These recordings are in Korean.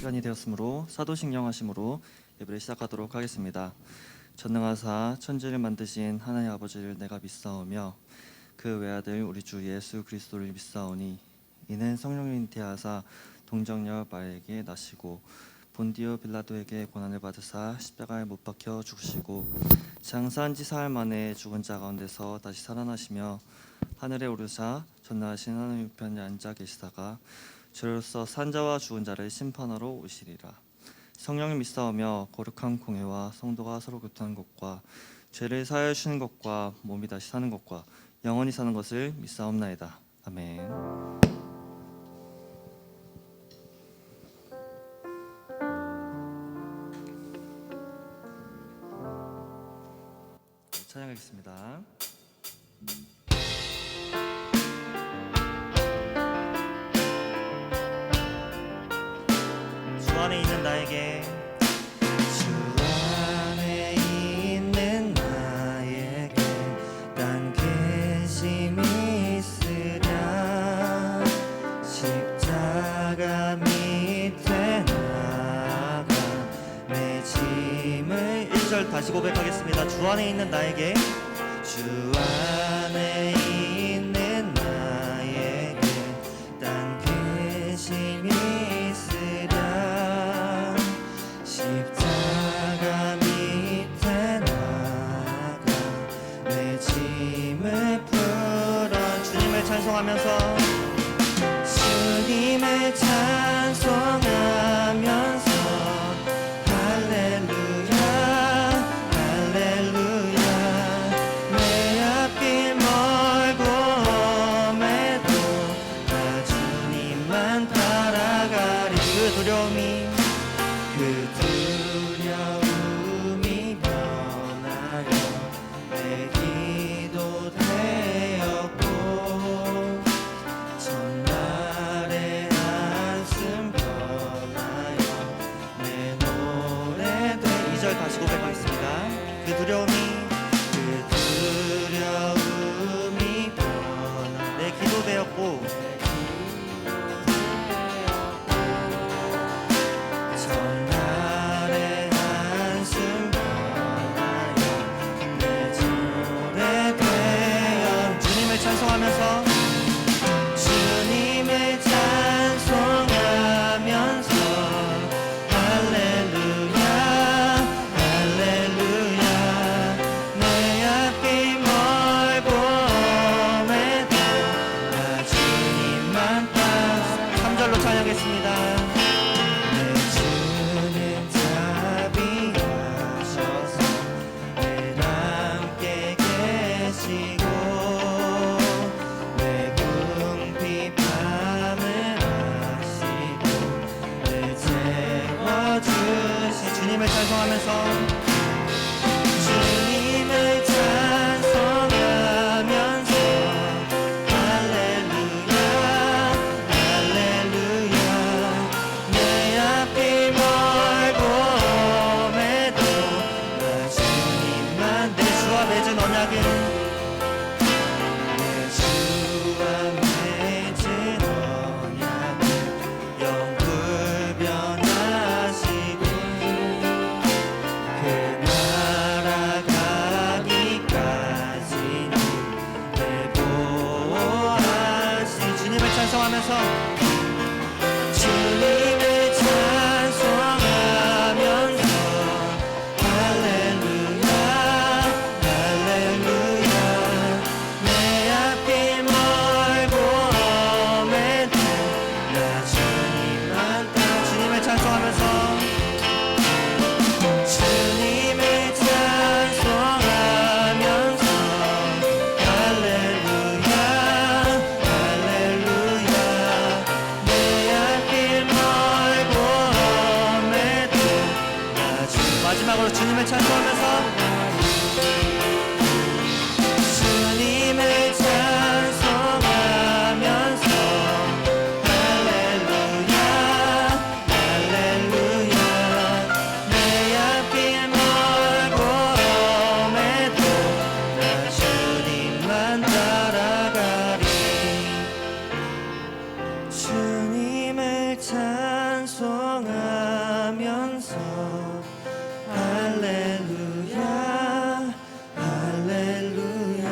시간이 되었으므로 사도신경하심으로 예배를 시작하도록 하겠습니다. 전능하사 천지를 만드신 하나님 아버지를 내가 믿사오며 그 외아들 우리 주 예수 그리스도를 믿사오니 이는 성령을 잉태하사 동정녀 마리아에게 나시고 본디오 빌라도에게 고난을 받으사 십자가에 못 박혀 죽으시고 장사한 지 사흘 만에 죽은 자 가운데서 다시 살아나시며 하늘에 오르사 전능하신 하나님 우편에 앉아 계시다가 저로서 산자와 죽은 자를 심판하러 오시리라. 성령을 믿사오며 거룩한 공회와 성도가 서로 교통하는 것과 죄를 사하여 주시는 것과 몸이 다시 사는 것과 영원히 사는 것을 믿사옵나이다. 아멘. 찬양하겠습니다. 주 안에 있는 나에게 주 안에 있는 나에게 난 근심이 있으랴 십자가 밑에 나가 내 짐을 1절 다시 고백하겠습니다. 주 안에 있는 나에게 주 안에 있는 나에게 난 근심이 있으랴 십자가 밑에 나가 내 짐을 풀어 주님을 찬송하면서 주님을 찬송하면서 할렐루야 할렐루야 내 앞길 멀고 험해도 나 주님만 따라가리 그 두려움이 변하여 내 기도 되었고 첫날의 한숨 변하여 내 노래 돼 2절 다시 고백하겠습니다. 그 두려움이 변하 내 기도 되었고 첫날의 한숨 변하여 내 노래 되어 주님을 찬송하면서 주님을 찬송하면서 할렐루야 할렐루야 내 앞길 멀고 험해도 나 주님만 따라 3절로 찬양하겠습니다. 내 주는 자비하셔서 늘 함께 계시고 내 궁핍함을 아시고 늘 채워주시 주님을 찬송하면서 주님을 찬송하면서 할렐루야 할렐루야 내 앞길 멀고 험해도 나 주님만 내 주와 맺은 언약은 내 주와 맺은 언약은 영불변하시고 그 나라 가기까지는 내 보호하시 주님을 찬송하면서 주님을 찬송하면서 할렐루야 할렐루야 내 앞길 멀고 험해도 나 주님만 따라 주님을 찬송하면서 주님을 찬송하면서 할렐루야 할렐루야 내 앞길 멀고 주소서. 할렐루야 할렐루야.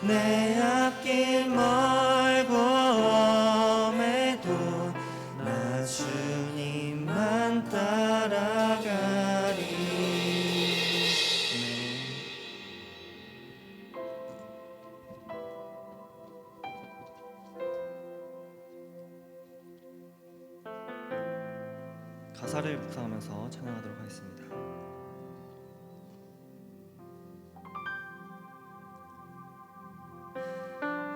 내 앞길 멀고 험해도 나 주님만 따라가리. 가사를 묵상하면서 찬양하도록 하겠습니다.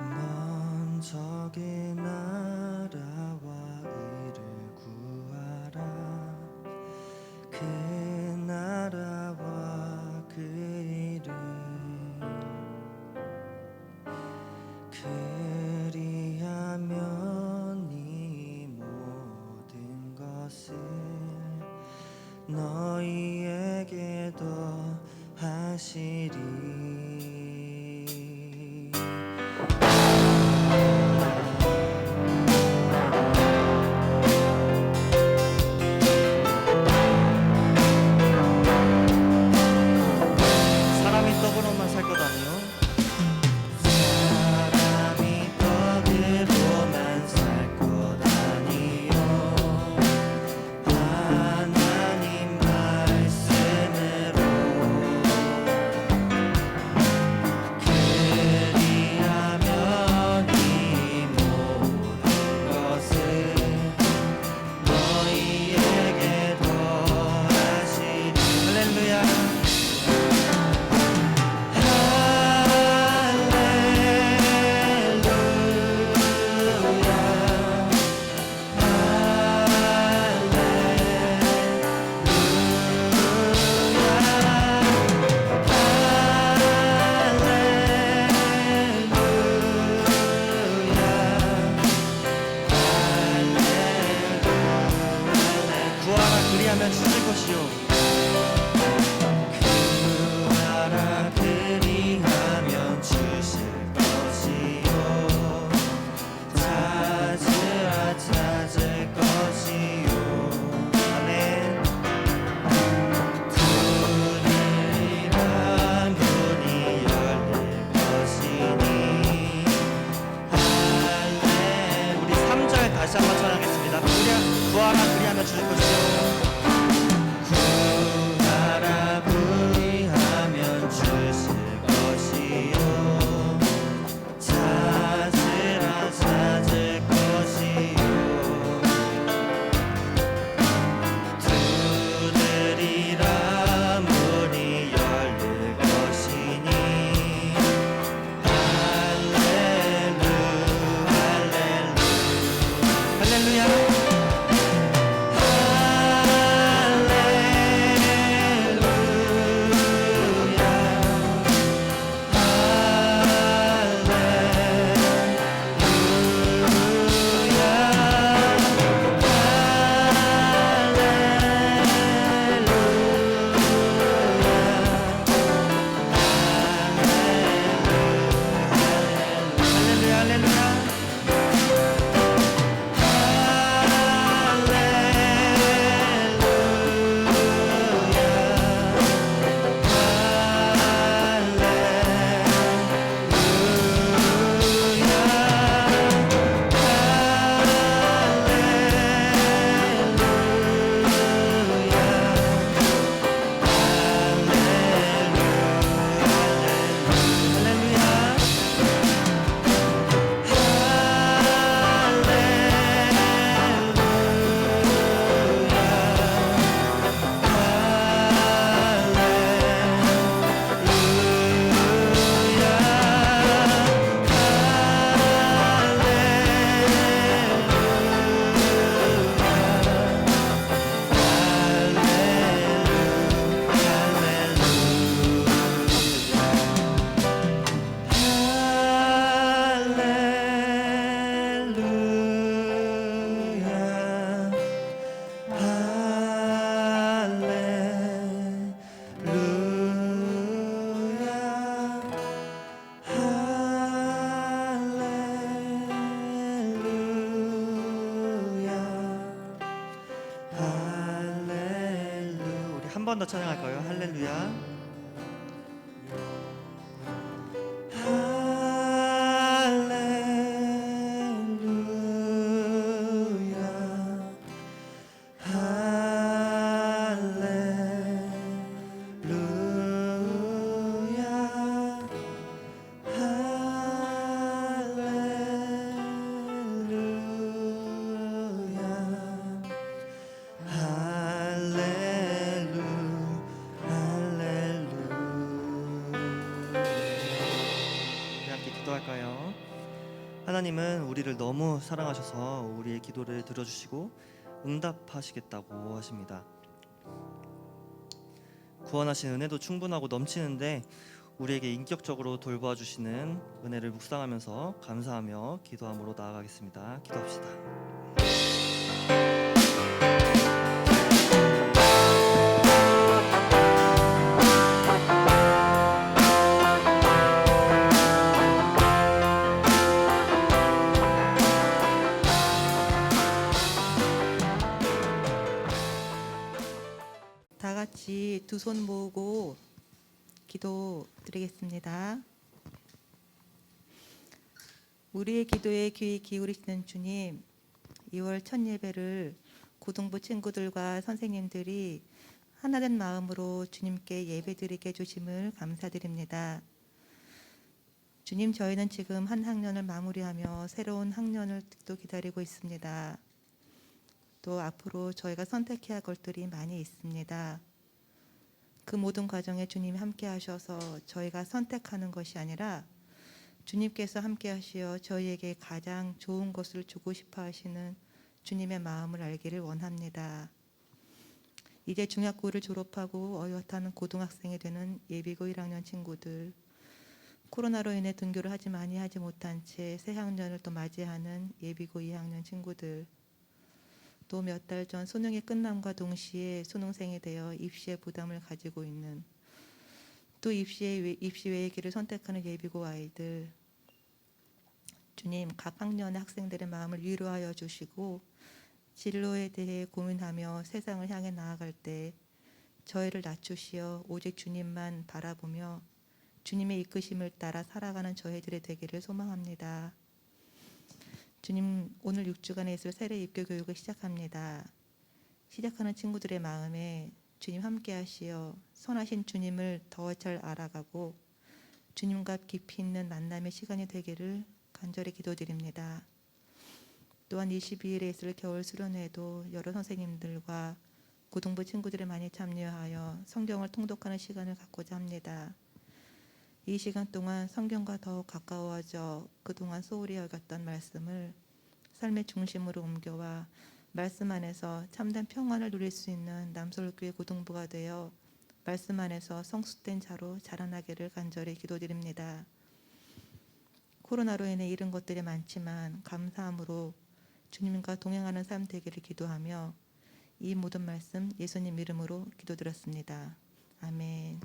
먼 저기 나라와 이를 구하라. 그 나라와 그 일을 그리하면 이 모든 것을 너희에게 더하시리. 사람이 떡으로만 살 것 아니요 사람이 떡으로만 살 것 아니요 하나님 말씀으로 그리하면 이 모든 것을 너희에게 더하시리. 할렐루야 구하라 그리하면 주실 것이요. 구하라 그리하면 주실 것이요. 찾으라 찾을 것이요. 아멘. 두드리라 문이 열릴 것이니. 할렐. 우리 3절 다시 한번 찬양하겠습니다. 구하라 그리하면 주실 것이요. 구하라 그리하면 주실 것이요. 찾으라 찾을 것이요. 두드리라 문이 열릴 것이니. 할렐루 할렐루 할렐루야. 번 더 찬양할까요? 할렐루야. 기도할까요? 하나님은 우리를 너무 사랑하셔서 우리의 기도를 들어주시고 응답하시겠다고 하십니다. 구원하신 은혜도 충분하고 넘치는데 우리에게 인격적으로 돌보아 주시는 은혜를 묵상하면서 감사하며 기도함으로 나아가겠습니다. 기도합시다. 다 같이 두 손 모으고 기도드리겠습니다. 우리의 기도에 귀 기울이시는 주님, 2월 첫 예배를 고등부 친구들과 선생님들이 하나된 마음으로 주님께 예배드리게 해주심을 감사드립니다. 주님, 저희는 지금 한 학년을 마무리하며 새로운 학년을 또 기다리고 있습니다. 또 앞으로 저희가 선택해야 할 것들이 많이 있습니다. 그 모든 과정에 주님이 함께 하셔서 저희가 선택하는 것이 아니라 주님께서 함께 하시어 저희에게 가장 좋은 것을 주고 싶어 하시는 주님의 마음을 알기를 원합니다. 이제 중학교를 졸업하고 어엿한 고등학생이 되는 예비고 1학년 친구들, 코로나로 인해 등교를 하지 못한 채 새 학년을 또 맞이하는 예비고 2학년 친구들, 또 몇 달 전 수능이 끝남과 동시에 수능생이 되어 입시의 부담을 가지고 있는, 또 입시 외의 길을 선택하는 예비고 아이들, 주님, 각 학년의 학생들의 마음을 위로하여 주시고 진로에 대해 고민하며 세상을 향해 나아갈 때 저희를 낮추시어 오직 주님만 바라보며 주님의 이끄심을 따라 살아가는 저희들이 되기를 소망합니다. 주님, 오늘 6주간에 있을 세례 입교 교육을 시작합니다. 시작하는 친구들의 마음에 주님 함께 하시어 선하신 주님을 더 잘 알아가고 주님과 깊이 있는 만남의 시간이 되기를 간절히 기도드립니다. 또한 22일에 있을 겨울 수련회도 여러 선생님들과 고등부 친구들이 많이 참여하여 성경을 통독하는 시간을 갖고자 합니다. 이 시간 동안 성경과 더욱 가까워져 그동안 소홀히 여겼던 말씀을 삶의 중심으로 옮겨와 말씀 안에서 참된 평안을 누릴 수 있는 남서울교회 고등부가 되어 말씀 안에서 성숙된 자로 자라나기를 간절히 기도드립니다. 코로나로 인해 잃은 것들이 많지만 감사함으로 주님과 동행하는 삶 되기를 기도하며 이 모든 말씀 예수님 이름으로 기도드렸습니다. 아멘.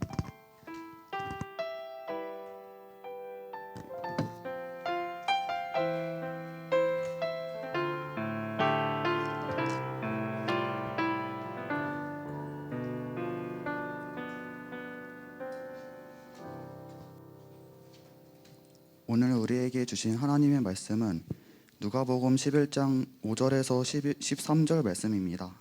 오늘 우리에게 주신 하나님의 말씀은 누가복음 11장 5절에서 13절 말씀입니다.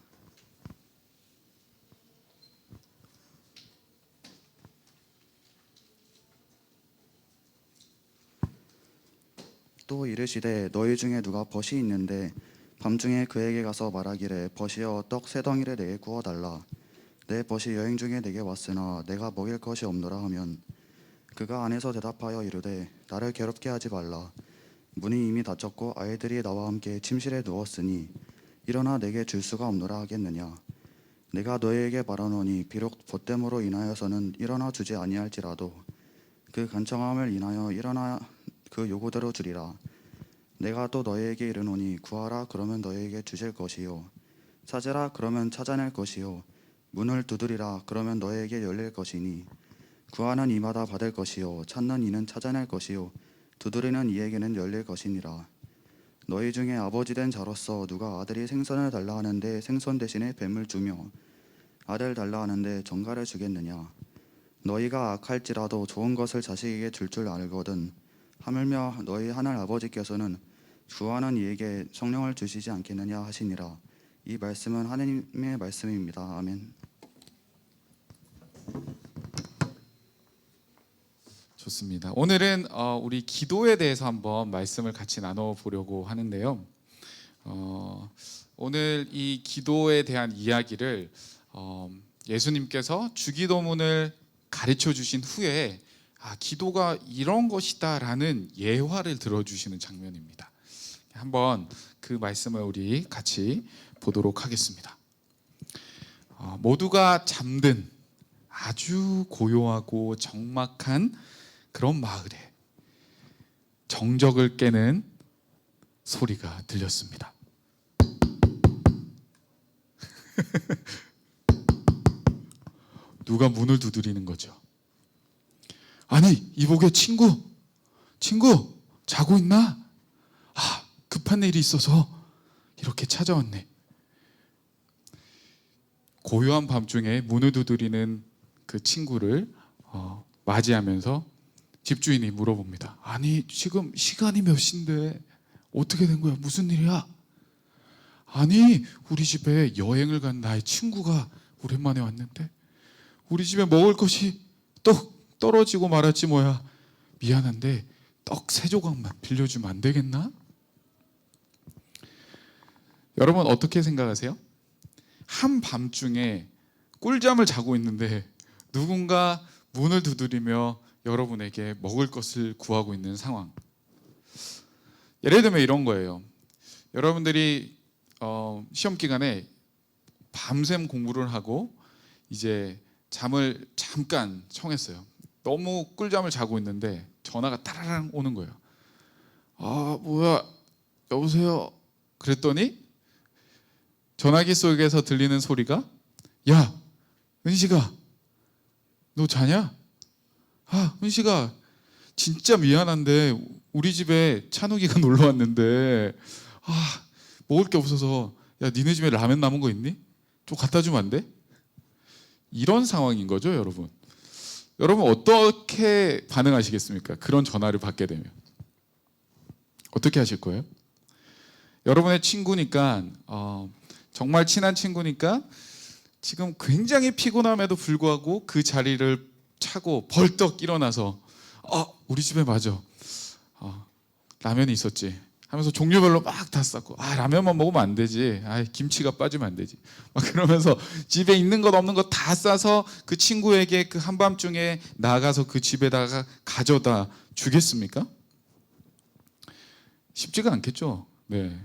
또 이르시되 너희 중에 누가 벗이 있는데 밤중에 그에게 가서 말하기를 벗이여 떡 세 덩이를 내게 구워 달라. 내 벗이 여행 중에 내게 왔으나 내가 먹일 것이 없노라 하면 그가 안에서 대답하여 이르되 나를 괴롭게 하지 말라. 문이 이미 닫혔고 아이들이 나와 함께 침실에 누웠으니 일어나 내게 줄 수가 없노라 하겠느냐. 내가 너희에게 말하노니 비록 벗됨으로 인하여서는 일어나 주지 아니할지라도 그 간청함을 인하여 일어나 그 요구대로 주리라. 내가 또 너희에게 이르노니 구하라 그러면 너희에게 주실 것이요 찾으라 그러면 찾아낼 것이요 문을 두드리라 그러면 너희에게 열릴 것이니 구하는 이마다 받을 것이요 찾는 이는 찾아낼 것이요 두드리는 이에게는 열릴 것이니라. 너희 중에 아버지 된 자로서 누가 아들이 생선을 달라 하는데 생선 대신에 뱀을 주며 아들 달라 하는데 전가를 주겠느냐? 너희가 악할지라도 좋은 것을 자식에게 줄 알거든. 하물며 너희 하늘 아버지께서는 구하는 이에게 성령을 주시지 않겠느냐 하시니라. 이 말씀은 하나님의 말씀입니다. 아멘. 좋습니다. 오늘은 우리 기도에 대해서 한번 말씀을 같이 나눠보려고 하는데요. 오늘 이 기도에 대한 이야기를 예수님께서 주기도문을 가르쳐 주신 후에 기도가 이런 것이다라는 예화를 들어주시는 장면입니다. 한번 그 말씀을 우리 같이 보도록 하겠습니다. 모두가 잠든 아주 고요하고 적막한 그런 마을에 정적을 깨는 소리가 들렸습니다. 누가 문을 두드리는 거죠. 아니, 이복의 친구 자고 있나? 급한 일이 있어서 이렇게 찾아왔네. 고요한 밤중에 문을 두드리는 그 친구를 맞이하면서 집주인이 물어봅니다. 아니, 지금 시간이 몇 시인데 어떻게 된 거야? 무슨 일이야? 아니, 우리 집에 여행을 간 나의 친구가 오랜만에 왔는데 우리 집에 먹을 것이 떡 떨어지고 말았지 뭐야. 미안한데 떡 3조각만 빌려주면 안 되겠나? 여러분 어떻게 생각하세요? 한밤중에 꿀잠을 자고 있는데 누군가 문을 두드리며 여러분에게 먹을 것을 구하고 있는 상황. 예를 들면 이런 거예요. 여러분들이 시험 기간에 밤샘 공부를 하고 이제 잠을 잠깐 청했어요. 너무 꿀잠을 자고 있는데 전화가 따라랑 오는 거예요. 뭐야, 여보세요. 그랬더니 전화기 속에서 들리는 소리가, 야, 은식아, 너 자냐? 은식아, 진짜 미안한데 우리 집에 찬욱이가 놀러 왔는데 먹을 게 없어서, 야, 니네 집에 라면 남은 거 있니? 좀 갖다 주면 안 돼? 이런 상황인 거죠, 여러분. 여러분 어떻게 반응하시겠습니까? 그런 전화를 받게 되면 어떻게 하실 거예요? 여러분의 친구니까 정말 친한 친구니까 지금 굉장히 피곤함에도 불구하고 그 자리를 차고 벌떡 일어나서 우리 집에 맞아, 라면이 있었지 하면서 종류별로 막 다 쌌고, 라면만 먹으면 안 되지, 김치가 빠지면 안 되지, 막 그러면서 집에 있는 것 없는 것 다 싸서 그 친구에게 그 한밤중에 나가서 그 집에다가 가져다 주겠습니까? 쉽지가 않겠죠. 네.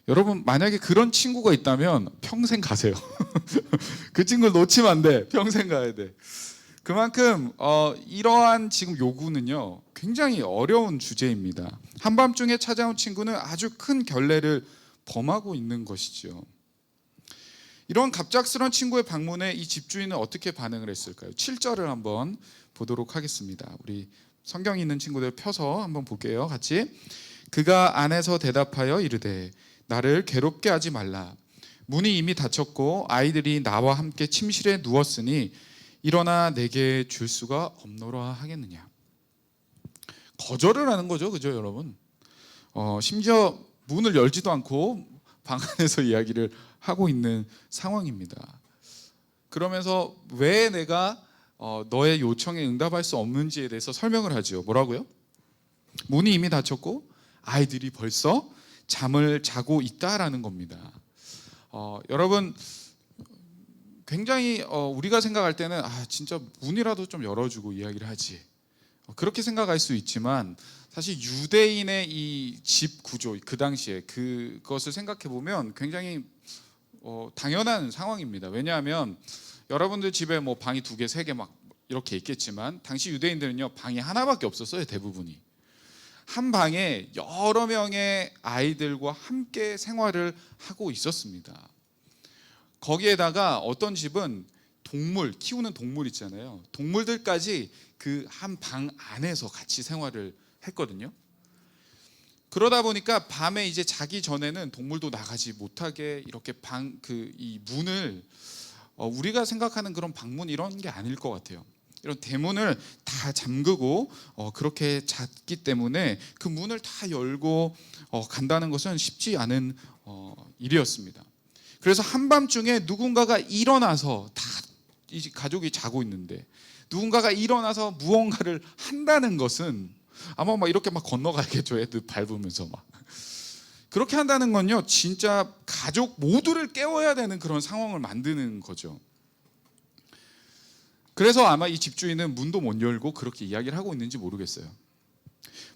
여러분 만약에 그런 친구가 있다면 평생 가세요. 그 친구를 놓치면 안 돼. 평생 가야 돼. 그만큼 이러한 지금 요구는요 굉장히 어려운 주제입니다. 한밤중에 찾아온 친구는 아주 큰 결례를 범하고 있는 것이죠. 이런 갑작스러운 친구의 방문에 이 집주인은 어떻게 반응을 했을까요? 7절을 한번 보도록 하겠습니다. 우리 성경 있는 친구들 펴서 한번 볼게요. 같이. 그가 안에서 대답하여 이르되 나를 괴롭게 하지 말라. 문이 이미 닫혔고 아이들이 나와 함께 침실에 누웠으니 일어나 내게 줄 수가 없노라 하겠느냐. 거절을 하는 거죠, 그죠, 여러분? 심지어 문을 열지도 않고 방 안에서 이야기를 하고 있는 상황입니다. 그러면서 왜 내가 너의 요청에 응답할 수 없는지에 대해서 설명을 하죠. 뭐라고요? 문이 이미 닫혔고 아이들이 벌써 잠을 자고 있다라는 겁니다. 여러분 굉장히 우리가 생각할 때는 진짜 문이라도 좀 열어주고 이야기를 하지, 그렇게 생각할 수 있지만 사실 유대인의 이 집 구조, 그 당시에 그것을 생각해 보면 굉장히 당연한 상황입니다. 왜냐하면 여러분들 집에 뭐 방이 2개, 3개 막 이렇게 있겠지만 당시 유대인들은요 방이 하나밖에 없었어요. 대부분이 한 방에 여러 명의 아이들과 함께 생활을 하고 있었습니다. 거기에다가 어떤 집은 동물, 키우는 동물 있잖아요. 동물들까지 그 한 방 안에서 같이 생활을 했거든요. 그러다 보니까 밤에 이제 자기 전에는 동물도 나가지 못하게 이렇게 이 문을 우리가 생각하는 그런 방문 이런 게 아닐 것 같아요. 이런 대문을 다 잠그고 그렇게 잤기 때문에 그 문을 다 열고 간다는 것은 쉽지 않은 일이었습니다. 그래서 한밤중에 누군가가 일어나서 다 이 가족이 자고 있는데 누군가가 일어나서 무언가를 한다는 것은 아마 막 이렇게 막 건너가겠죠. 애들 밟으면서 막 그렇게 한다는 건요, 진짜 가족 모두를 깨워야 되는 그런 상황을 만드는 거죠. 그래서 아마 이 집주인은 문도 못 열고 그렇게 이야기를 하고 있는지 모르겠어요.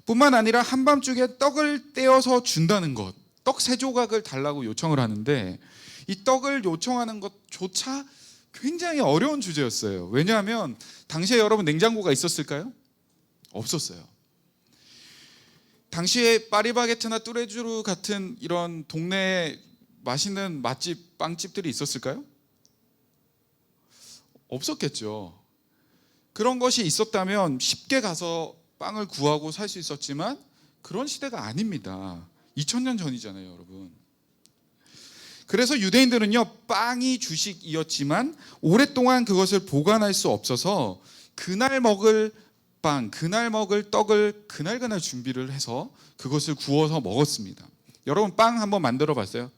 뿐만 아니라 한밤중에 떡을 떼어서 준다는 것, 떡 3조각을 달라고 요청을 하는데 이 떡을 요청하는 것조차 굉장히 어려운 주제였어요. 왜냐하면 당시에 여러분 냉장고가 있었을까요? 없었어요. 당시에 파리바게트나 뚜레쥬르 같은 이런 동네 맛있는 맛집, 빵집들이 있었을까요? 없었겠죠. 그런 것이 있었다면 쉽게 가서 빵을 구하고 살 수 있었지만 그런 시대가 아닙니다. 2000년 전이잖아요, 여러분. 그래서 유대인들은요, 빵이 주식이었지만 오랫동안 그것을 보관할 수 없어서 그날 먹을 빵, 그날 먹을 떡을 그날 준비를 해서 그것을 구워서 먹었습니다. 여러분 빵 한번 만들어 봤어요?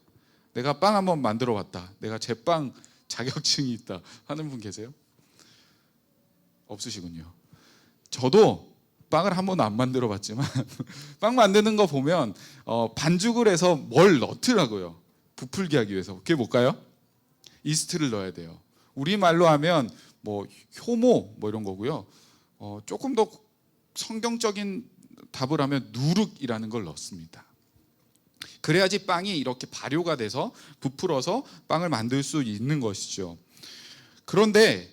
내가 빵 한번 만들어 봤다, 내가 제빵 자격증이 있다 하는 분 계세요? 없으시군요. 저도 빵을 한 번도 안 만들어 봤지만 빵 만드는 거 보면 반죽을 해서 뭘 넣더라고요. 부풀게 하기 위해서. 그게 뭘까요? 이스트를 넣어야 돼요. 우리말로 하면 뭐 효모 뭐 이런 거고요. 조금 더 성경적인 답을 하면 누룩이라는 걸 넣습니다. 그래야지 빵이 이렇게 발효가 돼서 부풀어서 빵을 만들 수 있는 것이죠. 그런데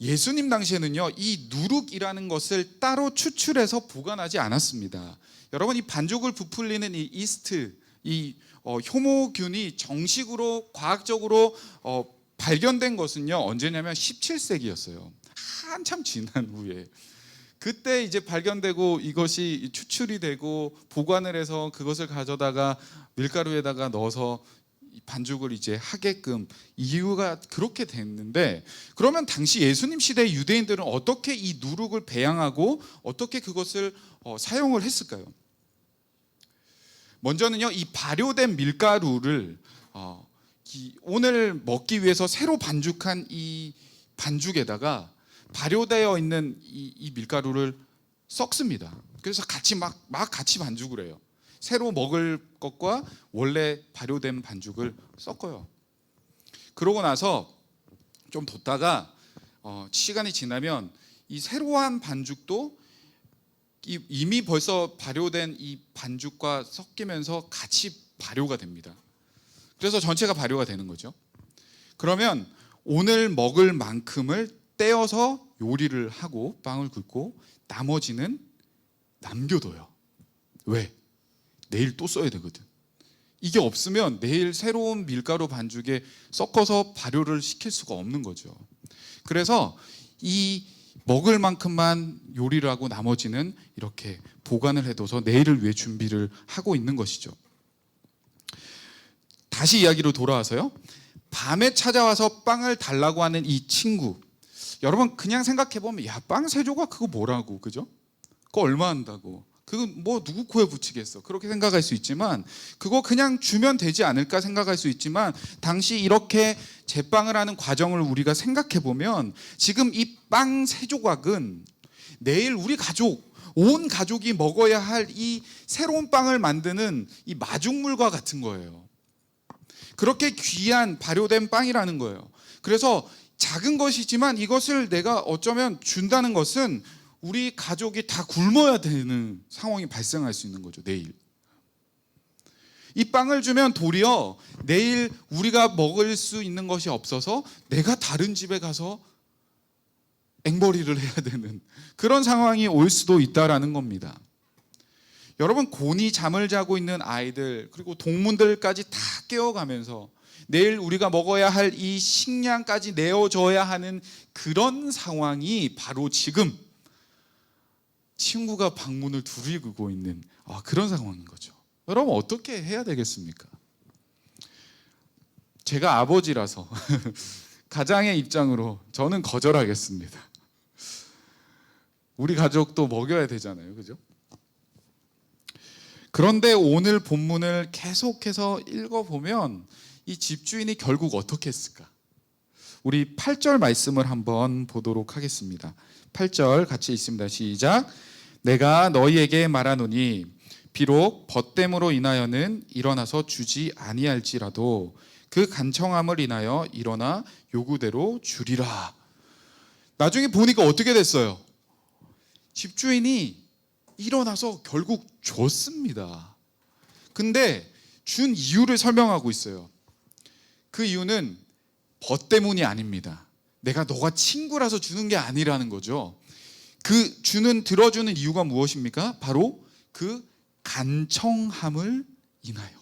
예수님 당시에는요, 이 누룩이라는 것을 따로 추출해서 보관하지 않았습니다. 여러분, 이 반죽을 부풀리는 이 이스트, 이 효모균이 정식으로 과학적으로 발견된 것은요, 언제냐면 17세기였어요. 한참 지난 후에. 그때 이제 발견되고 이것이 추출이 되고 보관을 해서 그것을 가져다가 밀가루에다가 넣어서 반죽을 이제 하게끔 이유가 그렇게 됐는데, 그러면 당시 예수님 시대 유대인들은 어떻게 이 누룩을 배양하고 어떻게 그것을 사용을 했을까요? 먼저는요, 이 발효된 밀가루를 오늘 먹기 위해서 새로 반죽한 이 반죽에다가 발효되어 있는 이 밀가루를 섞습니다. 그래서 같이 막 같이 반죽을 해요. 새로 먹을 것과 원래 발효된 반죽을 섞어요. 그러고 나서 좀 뒀다가 시간이 지나면 이 새로운 반죽도 이미 벌써 발효된 이 반죽과 섞이면서 같이 발효가 됩니다. 그래서 전체가 발효가 되는 거죠. 그러면 오늘 먹을 만큼을 떼어서 요리를 하고 빵을 굽고 나머지는 남겨둬요. 왜? 내일 또 써야 되거든. 이게 없으면 내일 새로운 밀가루 반죽에 섞어서 발효를 시킬 수가 없는 거죠. 그래서 이 먹을 만큼만 요리를 하고 나머지는 이렇게 보관을 해둬서 내일을 위해 준비를 하고 있는 것이죠. 다시 이야기로 돌아와서요, 밤에 찾아와서 빵을 달라고 하는 이 친구, 여러분 그냥 생각해보면 야, 빵 3조각 그거 뭐라고, 그죠? 그거 얼마 한다고, 그거 뭐 누구 코에 붙이겠어, 그렇게 생각할 수 있지만 그거 그냥 주면 되지 않을까 생각할 수 있지만 당시 이렇게 제빵을 하는 과정을 우리가 생각해보면 지금 이 빵 3조각은 내일 우리 가족, 온 가족이 먹어야 할 이 새로운 빵을 만드는 이 마중물과 같은 거예요. 그렇게 귀한 발효된 빵이라는 거예요. 그래서 작은 것이지만 이것을 내가 어쩌면 준다는 것은 우리 가족이 다 굶어야 되는 상황이 발생할 수 있는 거죠, 내일. 이 빵을 주면 도리어 내일 우리가 먹을 수 있는 것이 없어서 내가 다른 집에 가서 앵벌이를 해야 되는 그런 상황이 올 수도 있다라는 겁니다. 여러분, 곤히 잠을 자고 있는 아이들 그리고 동문들까지 다 깨워가면서 내일 우리가 먹어야 할 이 식량까지 내어줘야 하는 그런 상황이 바로 지금 친구가 방문을 두드리고 있는 그런 상황인 거죠. 여러분 어떻게 해야 되겠습니까? 제가 아버지라서 가장의 입장으로 저는 거절하겠습니다. 우리 가족도 먹여야 되잖아요, 그죠? 그런데 오늘 본문을 계속해서 읽어보면 이 집주인이 결국 어떻게 했을까? 우리 8절 말씀을 한번 보도록 하겠습니다. 8절 같이 읽습니다. 시작. 내가 너희에게 말하노니 비록 벗됨으로 인하여는 일어나서 주지 아니할지라도 그 간청함을 인하여 일어나 요구대로 주리라. 나중에 보니까 어떻게 됐어요? 집주인이 일어나서 결국 줬습니다. 근데 준 이유를 설명하고 있어요. 그 이유는 벗 때문이 아닙니다. 내가 너가 친구라서 주는 게 아니라는 거죠. 그 들어주는 이유가 무엇입니까? 바로 그 간청함을 인하여.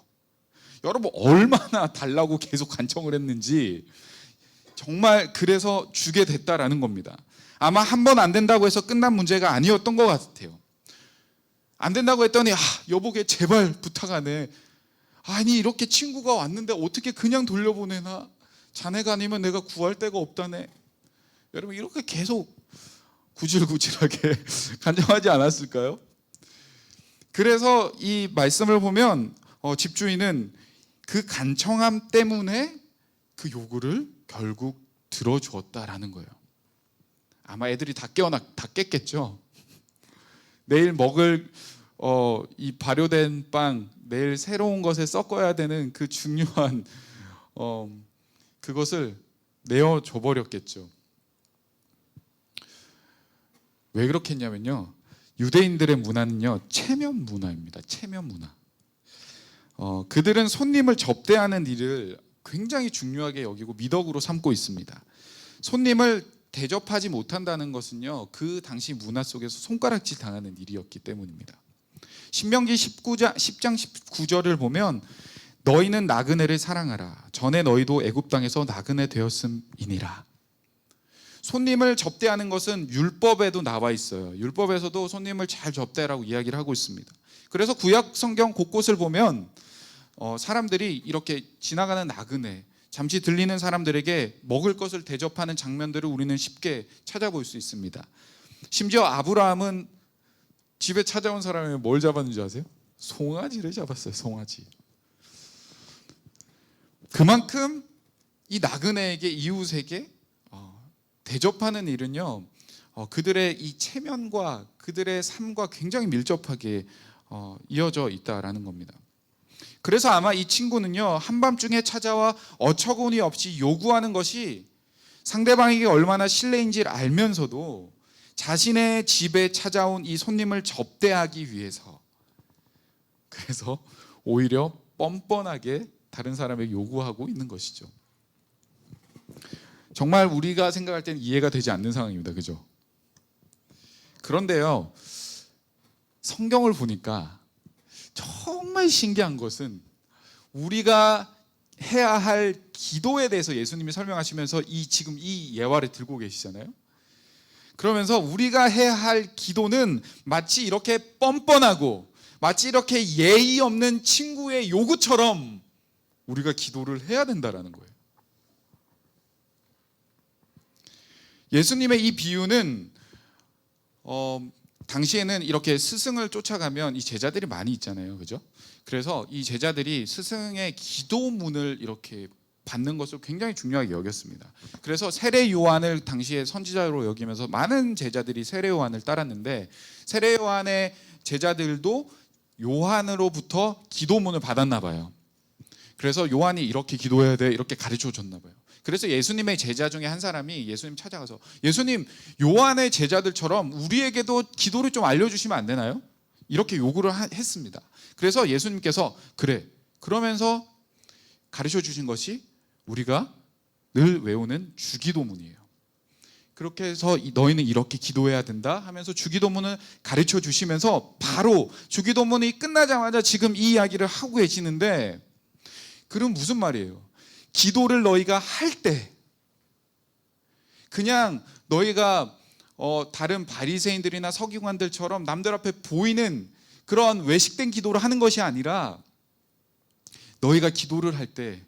여러분 얼마나 달라고 계속 간청을 했는지 정말 그래서 주게 됐다라는 겁니다. 아마 한 번 안 된다고 해서 끝난 문제가 아니었던 것 같아요. 안 된다고 했더니 여보게 제발 부탁하네. 아니 이렇게 친구가 왔는데 어떻게 그냥 돌려보내나? 자네가 아니면 내가 구할 데가 없다네. 여러분 이렇게 계속 구질구질하게 간청하지 않았을까요? 그래서 이 말씀을 보면 집주인은 그 간청함 때문에 그 요구를 결국 들어주었다라는 거예요. 아마 애들이 다 깼겠죠. 내일 먹을 이 발효된 빵, 내일 새로운 것에 섞어야 되는 그 중요한 그것을 내어줘 버렸겠죠. 왜 그렇게 했냐면요, 유대인들의 문화는요 체면 문화입니다. 체면 문화. 그들은 손님을 접대하는 일을 굉장히 중요하게 여기고 미덕으로 삼고 있습니다. 손님을 대접하지 못한다는 것은요 그 당시 문화 속에서 손가락질 당하는 일이었기 때문입니다. 신명기 10장 19절을 보면 너희는 나그네를 사랑하라. 전에 너희도 애굽 땅에서 나그네 되었음이니라. 손님을 접대하는 것은 율법에도 나와 있어요. 율법에서도 손님을 잘 접대라고 이야기를 하고 있습니다. 그래서 구약 성경 곳곳을 보면 사람들이 이렇게 지나가는 나그네, 잠시 들리는 사람들에게 먹을 것을 대접하는 장면들을 우리는 쉽게 찾아볼 수 있습니다. 심지어 아브라함은 집에 찾아온 사람이 뭘 잡았는지 아세요? 송아지를 잡았어요. 송아지. 그만큼 이 나그네에게, 이웃에게 대접하는 일은요 그들의 이 체면과 그들의 삶과 굉장히 밀접하게 이어져 있다라는 겁니다. 그래서 아마 이 친구는요 한밤중에 찾아와 어처구니 없이 요구하는 것이 상대방에게 얼마나 신뢰인지를 알면서도 자신의 집에 찾아온 이 손님을 접대하기 위해서, 그래서 오히려 뻔뻔하게 다른 사람에게 요구하고 있는 것이죠. 정말 우리가 생각할 때는 이해가 되지 않는 상황입니다. 그죠? 그런데요 성경을 보니까 정말 신기한 것은 우리가 해야 할 기도에 대해서 예수님이 설명하시면서 지금 이 예화를 들고 계시잖아요. 그러면서 우리가 해야 할 기도는 마치 이렇게 뻔뻔하고 마치 이렇게 예의 없는 친구의 요구처럼 우리가 기도를 해야 된다라는 거예요. 예수님의 이 비유는 당시에는 이렇게 스승을 쫓아가면 이 제자들이 많이 있잖아요. 그죠? 그래서 이 제자들이 스승의 기도문을 이렇게 받는 것을 굉장히 중요하게 여겼습니다. 그래서 세례 요한을 당시에 선지자로 여기면서 많은 제자들이 세례 요한을 따랐는데 세례 요한의 제자들도 요한으로부터 기도문을 받았나 봐요. 그래서 요한이 이렇게 기도해야 돼 이렇게 가르쳐 줬나 봐요. 그래서 예수님의 제자 중에 한 사람이 예수님 찾아가서 예수님 요한의 제자들처럼 우리에게도 기도를 좀 알려주시면 안 되나요? 이렇게 요구를 했습니다. 그래서 예수님께서 그래 그러면서 가르쳐 주신 것이 우리가 늘 외우는 주기도문이에요. 그렇게 해서 너희는 이렇게 기도해야 된다 하면서 주기도문을 가르쳐 주시면서 바로 주기도문이 끝나자마자 지금 이 이야기를 하고 계시는데, 그럼 무슨 말이에요? 기도를 너희가 할 때 그냥 너희가 다른 바리새인들이나 서기관들처럼 남들 앞에 보이는 그런 외식된 기도를 하는 것이 아니라 너희가 기도를 할 때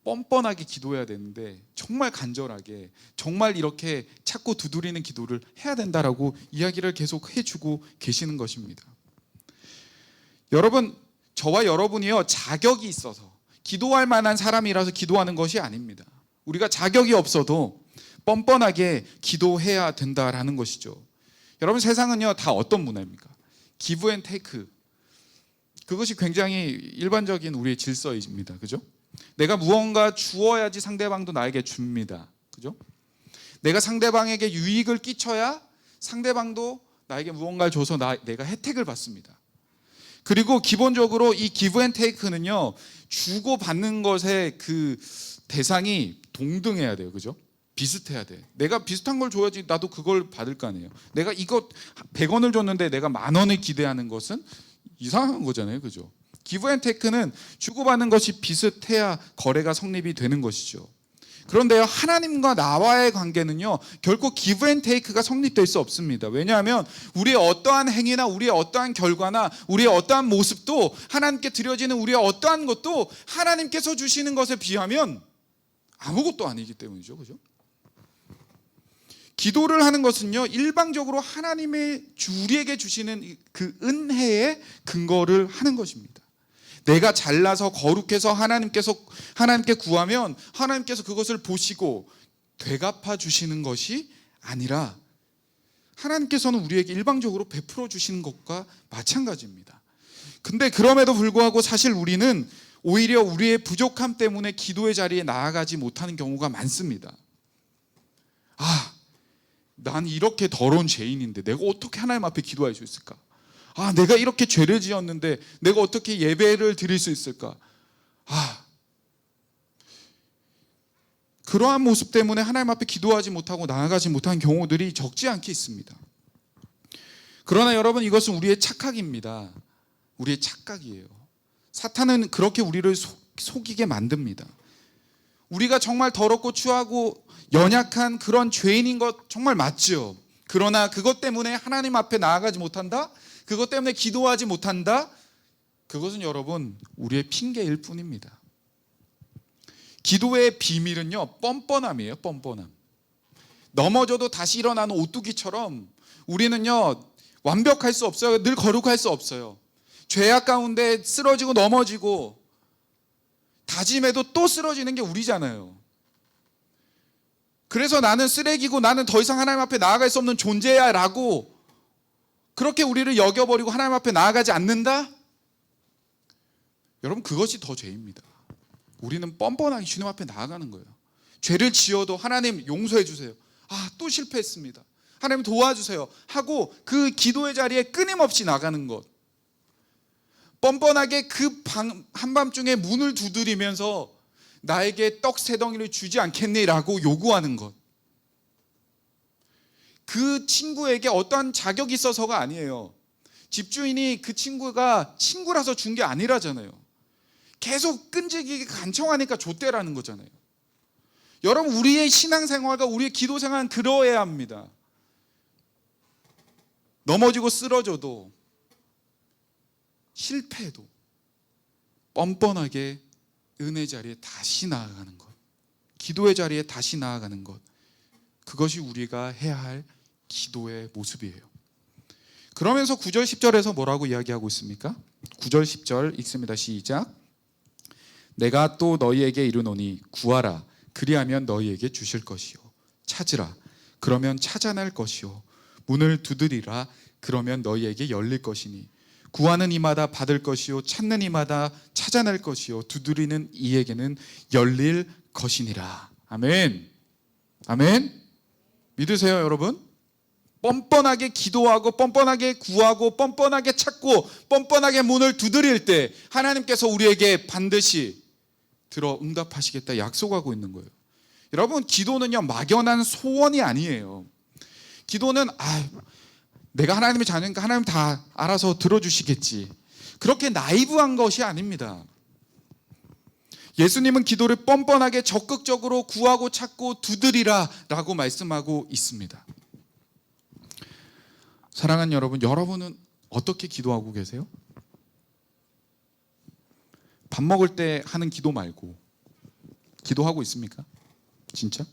뻔뻔하게 기도해야 되는데 정말 간절하게 정말 이렇게 찾고 두드리는 기도를 해야 된다라고 이야기를 계속 해주고 계시는 것입니다. 여러분, 저와 여러분이요 자격이 있어서 기도할 만한 사람이라서 기도하는 것이 아닙니다. 우리가 자격이 없어도 뻔뻔하게 기도해야 된다라는 것이죠. 여러분, 세상은요 다 어떤 문화입니까? 기브 앤 테이크. 그것이 굉장히 일반적인 우리의 질서입니다. 그죠? 내가 무언가 주어야지 상대방도 나에게 줍니다. 그죠? 내가 상대방에게 유익을 끼쳐야 상대방도 나에게 무언가를 줘서 내가 혜택을 받습니다. 그리고 기본적으로 이 기브 앤 테이크는요 주고 받는 것의 그 대상이 동등해야 돼요. 그죠? 비슷해야 돼. 내가 비슷한 걸 줘야지 나도 그걸 받을 거 아니에요. 내가 이거 100원을 줬는데 내가 10,000원을 기대하는 것은 이상한 거잖아요. 그죠? 기브 앤 테이크는 주고받는 것이 비슷해야 거래가 성립이 되는 것이죠. 그런데요, 하나님과 나와의 관계는요 결코 기브 앤 테이크가 성립될 수 없습니다. 왜냐하면 우리의 어떠한 행위나 우리의 어떠한 결과나 우리의 어떠한 모습도 하나님께 드려지는 우리의 어떠한 것도 하나님께서 주시는 것에 비하면 아무것도 아니기 때문이죠. 그죠? 기도를 하는 것은요 일방적으로 하나님의 우리에게 주시는 그 은혜의 근거를 하는 것입니다. 내가 잘나서 거룩해서 하나님께 구하면 하나님께서 그것을 보시고 되갚아 주시는 것이 아니라 하나님께서는 우리에게 일방적으로 베풀어 주시는 것과 마찬가지입니다. 근데 그럼에도 불구하고 사실 우리는 오히려 우리의 부족함 때문에 기도의 자리에 나아가지 못하는 경우가 많습니다. 난 이렇게 더러운 죄인인데 내가 어떻게 하나님 앞에 기도할 수 있을까? 내가 이렇게 죄를 지었는데 내가 어떻게 예배를 드릴 수 있을까? 그러한 모습 때문에 하나님 앞에 기도하지 못하고 나아가지 못한 경우들이 적지 않게 있습니다. 그러나 여러분, 이것은 우리의 착각입니다. 우리의 착각이에요. 사탄은 그렇게 우리를 속이게 만듭니다. 우리가 정말 더럽고 추하고 연약한 그런 죄인인 것 정말 맞죠. 그러나 그것 때문에 하나님 앞에 나아가지 못한다? 그것 때문에 기도하지 못한다? 그것은 여러분 우리의 핑계일 뿐입니다. 기도의 비밀은요 뻔뻔함이에요. 뻔뻔함. 넘어져도 다시 일어나는 오뚜기처럼 우리는요 완벽할 수 없어요. 늘 거룩할 수 없어요. 죄악 가운데 쓰러지고 넘어지고 다짐해도 또 쓰러지는 게 우리잖아요. 그래서 나는 쓰레기고 나는 더 이상 하나님 앞에 나아갈 수 없는 존재야 라고 그렇게 우리를 여겨버리고 하나님 앞에 나아가지 않는다? 여러분, 그것이 더 죄입니다. 우리는 뻔뻔하게 주님 앞에 나아가는 거예요. 죄를 지어도 하나님 용서해 주세요. 또 실패했습니다. 하나님 도와주세요 하고 그 기도의 자리에 끊임없이 나가는 것. 뻔뻔하게 그 한밤중에 문을 두드리면서 나에게 떡 3덩이를 주지 않겠니라고 요구하는 것. 그 친구에게 어떠한 자격이 있어서가 아니에요. 집주인이 그 친구가 친구라서 준 게 아니라잖아요. 계속 끈질기게 간청하니까 줬대라는 거잖아요. 여러분, 우리의 신앙생활과 우리의 기도생활은 그러해야 합니다. 넘어지고 쓰러져도 실패해도 뻔뻔하게 은혜 자리에 다시 나아가는 것, 기도의 자리에 다시 나아가는 것, 그것이 우리가 해야 할 기도의 모습이에요. 그러면서 9절 10절에서 뭐라고 이야기하고 있습니까? 9절 10절 읽습니다. 시작. 내가 또 너희에게 이르노니 구하라 그리하면 너희에게 주실 것이요 찾으라 그러면 찾아낼 것이요 문을 두드리라 그러면 너희에게 열릴 것이니 구하는 이마다 받을 것이요 찾는 이마다 찾아낼 것이요 두드리는 이에게는 열릴 것이니라. 아멘. 아멘. 믿으세요, 여러분? 뻔뻔하게 기도하고 뻔뻔하게 구하고 뻔뻔하게 찾고 뻔뻔하게 문을 두드릴 때 하나님께서 우리에게 반드시 들어 응답하시겠다 약속하고 있는 거예요. 여러분, 기도는요 막연한 소원이 아니에요. 기도는 내가 하나님의 자녀니까 하나님 다 알아서 들어주시겠지, 그렇게 나이브한 것이 아닙니다. 예수님은 기도를 뻔뻔하게 적극적으로 구하고 찾고 두드리라 라고 말씀하고 있습니다. 사랑하는 여러분, 여러분은 어떻게 기도하고 계세요? 밥 먹을 때 하는 기도 말고 기도하고 있습니까? 진짜?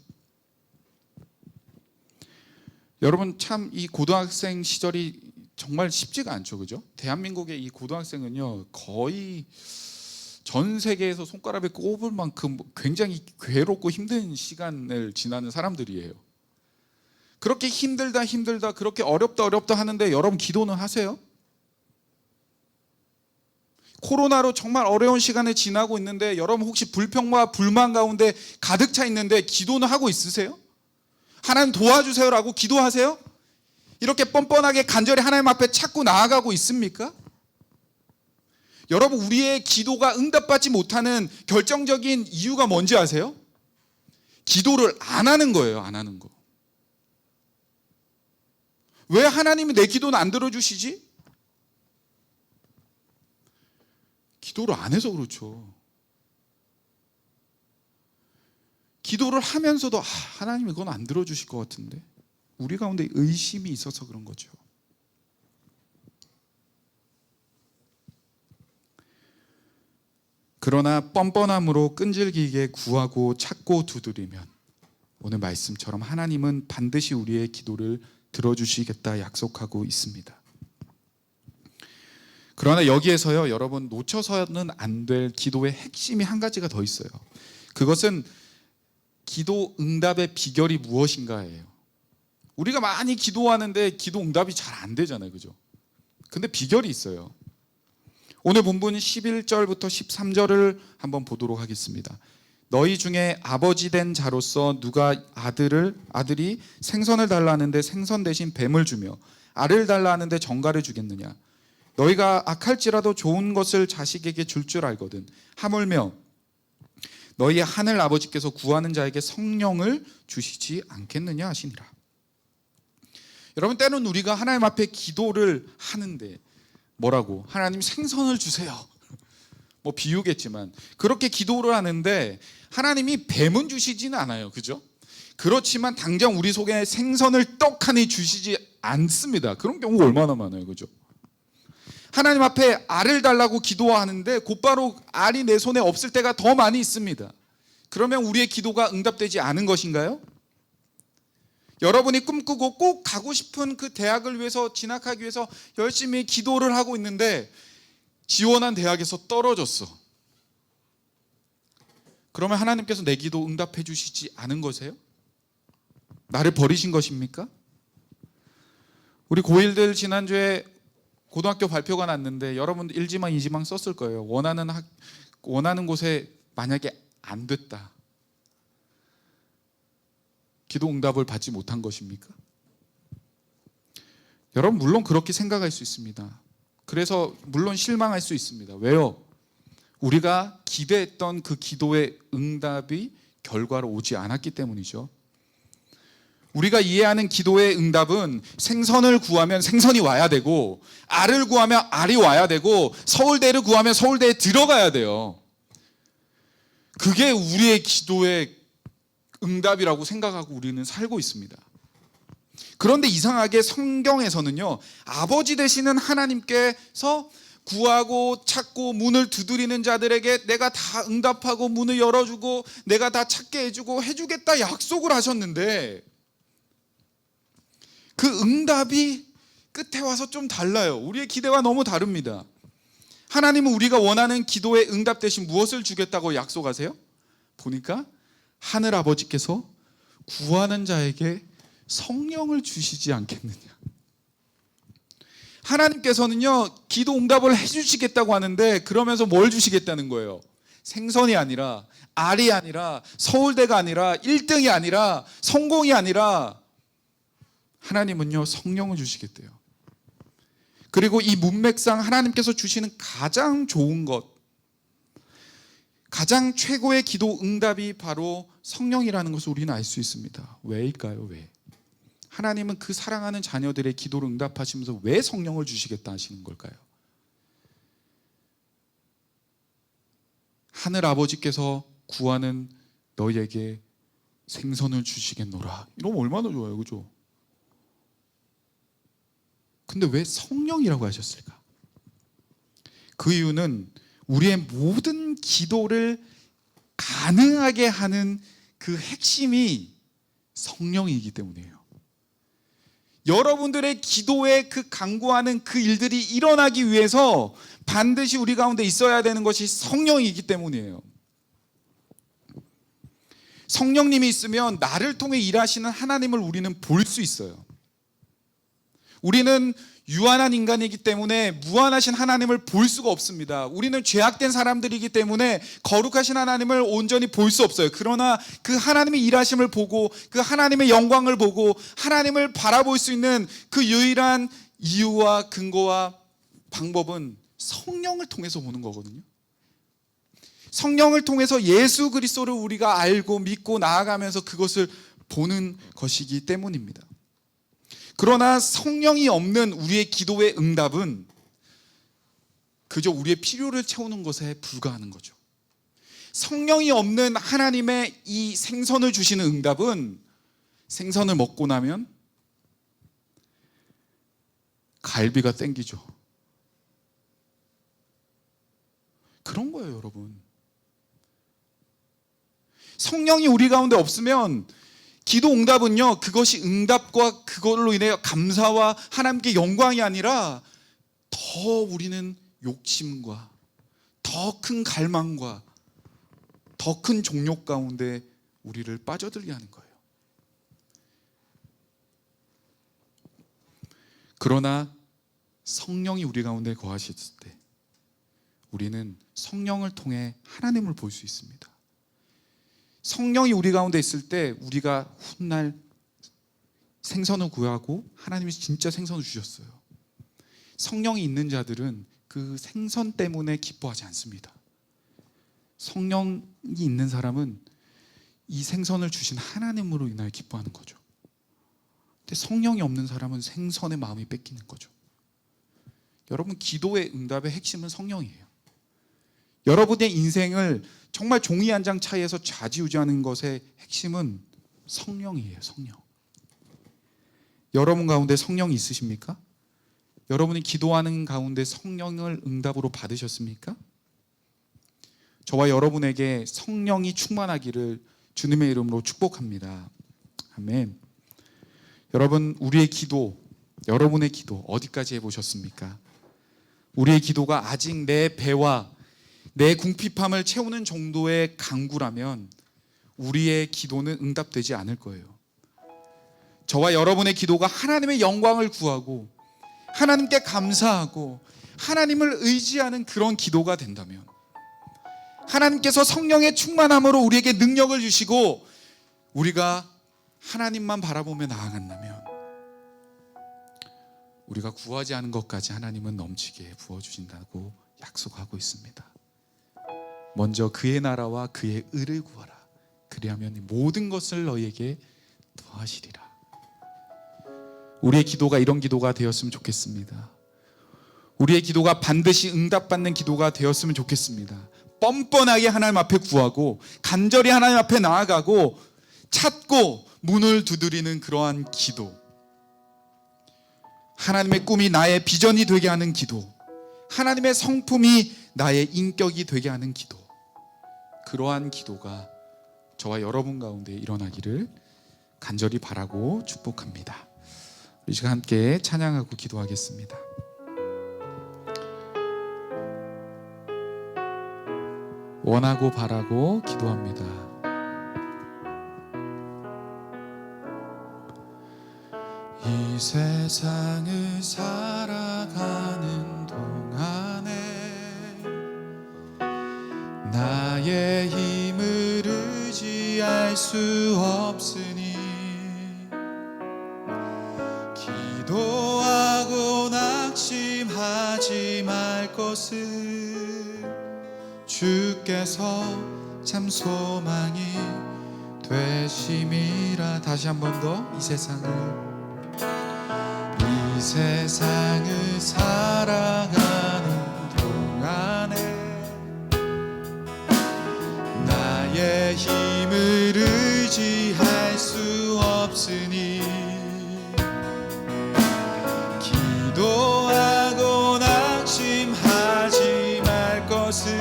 여러분 참 이 고등학생 시절이 정말 쉽지가 않죠, 그죠? 대한민국의 이 고등학생은요 거의 전 세계에서 손가락에 꼽을 만큼 굉장히 괴롭고 힘든 시간을 지나는 사람들이에요. 그렇게 힘들다 그렇게 어렵다 하는데 여러분 기도는 하세요? 코로나로 정말 어려운 시간을 지나고 있는데 여러분 혹시 불평과 불만 가운데 가득 차 있는데 기도는 하고 있으세요? 하나님 도와주세요라고 기도하세요? 이렇게 뻔뻔하게 간절히 하나님 앞에 찾고 나아가고 있습니까? 여러분 우리의 기도가 응답받지 못하는 결정적인 이유가 뭔지 아세요? 기도를 안 하는 거예요. 안 하는 거. 왜 하나님이 내 기도는 안 들어주시지? 기도를 안 해서 그렇죠. 기도를 하면서도 하나님 이건 안 들어주실 것 같은데 우리 가운데 의심이 있어서 그런 거죠. 그러나 뻔뻔함으로 끈질기게 구하고 찾고 두드리면 오늘 말씀처럼 하나님은 반드시 우리의 기도를 들어주시겠다 약속하고 있습니다. 그러나 여기에서요 여러분 놓쳐서는 안 될 기도의 핵심이 한 가지가 더 있어요. 그것은 기도 응답의 비결이 무엇인가예요. 우리가 많이 기도하는데 기도 응답이 잘 안 되잖아요, 그죠? 근데 비결이 있어요. 오늘 본문 11절부터 13절을 한번 보도록 하겠습니다. 너희 중에 아버지 된 자로서 누가 아들이 생선을 달라 하는데 생선 대신 뱀을 주며 알을 달라 하는데 정갈을 주겠느냐? 너희가 악할지라도 좋은 것을 자식에게 줄 줄 알거든. 하물며 너희 하늘 아버지께서 구하는 자에게 성령을 주시지 않겠느냐 하시니라. 여러분 때는 우리가 하나님 앞에 기도를 하는데 뭐라고? 하나님 생선을 주세요. 뭐 비유겠지만 그렇게 기도를 하는데 하나님이 뱀은 주시지는 않아요. 그죠? 그렇지만 당장 우리 속에 생선을 떡하니 주시지 않습니다. 그런 경우가 얼마나 많아요. 그죠? 하나님 앞에 알을 달라고 기도하는데 곧바로 알이 내 손에 없을 때가 더 많이 있습니다. 그러면 우리의 기도가 응답되지 않은 것인가요? 여러분이 꿈꾸고 꼭 가고 싶은 그 대학을 위해서 진학하기 위해서 열심히 기도를 하고 있는데 지원한 대학에서 떨어졌어. 그러면 하나님께서 내 기도 응답해 주시지 않은 거세요? 나를 버리신 것입니까? 우리 고1들 지난주에 고등학교 발표가 났는데 여러분들 1지망, 2지망 썼을 거예요. 원하는 곳에 만약에 안 됐다. 기도 응답을 받지 못한 것입니까? 여러분 물론 그렇게 생각할 수 있습니다. 그래서 물론 실망할 수 있습니다. 왜요? 우리가 기대했던 그 기도의 응답이 결과로 오지 않았기 때문이죠. 우리가 이해하는 기도의 응답은 생선을 구하면 생선이 와야 되고 알을 구하면 알이 와야 되고 서울대를 구하면 서울대에 들어가야 돼요. 그게 우리의 기도의 응답이라고 생각하고 우리는 살고 있습니다. 그런데 이상하게 성경에서는요 아버지 되시는 하나님께서 구하고 찾고 문을 두드리는 자들에게 내가 다 응답하고 문을 열어주고 내가 다 찾게 해주고 해주겠다 약속을 하셨는데 그 응답이 끝에 와서 좀 달라요. 우리의 기대와 너무 다릅니다. 하나님은 우리가 원하는 기도에 응답 대신 무엇을 주겠다고 약속하세요? 보니까 하늘 아버지께서 구하는 자에게 성령을 주시지 않겠느냐. 하나님께서는요 기도 응답을 해주시겠다고 하는데 그러면서 뭘 주시겠다는 거예요? 생선이 아니라 알이 아니라 서울대가 아니라 1등이 아니라 성공이 아니라 하나님은요 성령을 주시겠대요. 그리고 이 문맥상 하나님께서 주시는 가장 좋은 것, 가장 최고의 기도 응답이 바로 성령이라는 것을 우리는 알 수 있습니다. 왜일까요? 왜? 하나님은 그 사랑하는 자녀들의 기도를 응답하시면서 왜 성령을 주시겠다 하시는 걸까요? 하늘 아버지께서 구하는 너희에게 생선을 주시겠노라. 이러면 얼마나 좋아요, 그죠? 근데 왜 성령이라고 하셨을까? 그 이유는 우리의 모든 기도를 가능하게 하는 그 핵심이 성령이기 때문이에요. 여러분들의 기도에 그 간구하는 그 일들이 일어나기 위해서 반드시 우리 가운데 있어야 되는 것이 성령이기 때문이에요. 성령님이 있으면 나를 통해 일하시는 하나님을 우리는 볼 수 있어요. 우리는 유한한 인간이기 때문에 무한하신 하나님을 볼 수가 없습니다. 우리는 죄악된 사람들이기 때문에 거룩하신 하나님을 온전히 볼 수 없어요. 그러나 그 하나님의 일하심을 보고 그 하나님의 영광을 보고 하나님을 바라볼 수 있는 그 유일한 이유와 근거와 방법은 성령을 통해서 보는 거거든요. 성령을 통해서 예수 그리스도를 우리가 알고 믿고 나아가면서 그것을 보는 것이기 때문입니다. 그러나 성령이 없는 우리의 기도의 응답은 그저 우리의 필요를 채우는 것에 불과하는 거죠. 성령이 없는 하나님의 이 생선을 주시는 응답은 생선을 먹고 나면 갈비가 땡기죠. 그런 거예요, 여러분. 성령이 우리 가운데 없으면 기도 응답은요, 그것이 응답과 그걸로 인해 감사와 하나님께 영광이 아니라 더 우리는 욕심과 더 큰 갈망과 더 큰 종욕 가운데 우리를 빠져들게 하는 거예요. 그러나 성령이 우리 가운데 거하셨을 때 우리는 성령을 통해 하나님을 볼 수 있습니다. 성령이 우리 가운데 있을 때 우리가 훗날 생선을 구하고 하나님이 진짜 생선을 주셨어요. 성령이 있는 자들은 그 생선 때문에 기뻐하지 않습니다. 성령이 있는 사람은 이 생선을 주신 하나님으로 인하여 기뻐하는 거죠. 근데 성령이 없는 사람은 생선의 마음이 뺏기는 거죠. 여러분, 기도의 응답의 핵심은 성령이에요. 여러분의 인생을 정말 종이 한 장 차이에서 좌지우지하는 것의 핵심은 성령이에요. 성령. 여러분 가운데 성령이 있으십니까? 여러분이 기도하는 가운데 성령을 응답으로 받으셨습니까? 저와 여러분에게 성령이 충만하기를 주님의 이름으로 축복합니다. 아멘. 여러분, 우리의 기도, 여러분의 기도 어디까지 해보셨습니까? 우리의 기도가 아직 내 배와 내 궁핍함을 채우는 정도의 간구라면 우리의 기도는 응답되지 않을 거예요. 저와 여러분의 기도가 하나님의 영광을 구하고 하나님께 감사하고 하나님을 의지하는 그런 기도가 된다면, 하나님께서 성령의 충만함으로 우리에게 능력을 주시고 우리가 하나님만 바라보며 나아간다면 우리가 구하지 않은 것까지 하나님은 넘치게 부어주신다고 약속하고 있습니다. 먼저 그의 나라와 그의 의를 구하라. 그리하면 모든 것을 너희에게 더하시리라. 우리의 기도가 이런 기도가 되었으면 좋겠습니다. 우리의 기도가 반드시 응답받는 기도가 되었으면 좋겠습니다. 뻔뻔하게 하나님 앞에 구하고 간절히 하나님 앞에 나아가고 찾고 문을 두드리는 그러한 기도, 하나님의 꿈이 나의 비전이 되게 하는 기도, 하나님의 성품이 나의 인격이 되게 하는 기도, 그러한 기도가 저와 여러분 가운데 일어나기를 간절히 바라고 축복합니다. 우리 시간 함께 찬양하고 기도하겠습니다. 원하고 바라고 기도합니다. 이 세상을 살아가는 동안에 나의 힘을 의지할 수 없으니 기도하고 낙심하지 말 것을 주께서 참 소망이 되심이라. 다시 한 번 더. 이 세상을 살아가는 동안에 나의 힘을 의지할 수 없으니 기도하고 낙심하지 말 것을